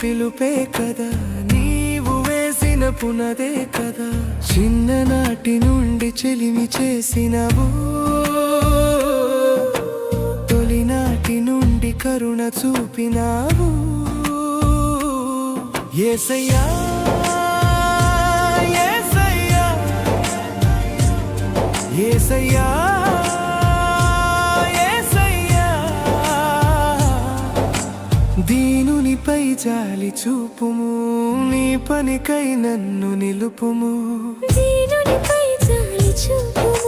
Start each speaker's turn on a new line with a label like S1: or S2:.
S1: పిలుపే కదా, నీవు వేసిన పునదే కదా, చిన్ననాటి నుండి చెలిమి చేసినవు, తొలినాటి నుండి కరుణ చూపినావు. యేసయ్యా యేసయ్యా యేసయ్యా యేసయ్యా, దీనునిపై జాలి చూపుము, నీ పనికై నన్ను నిలుపుము.
S2: దీనునిపై జాలి చూపుము,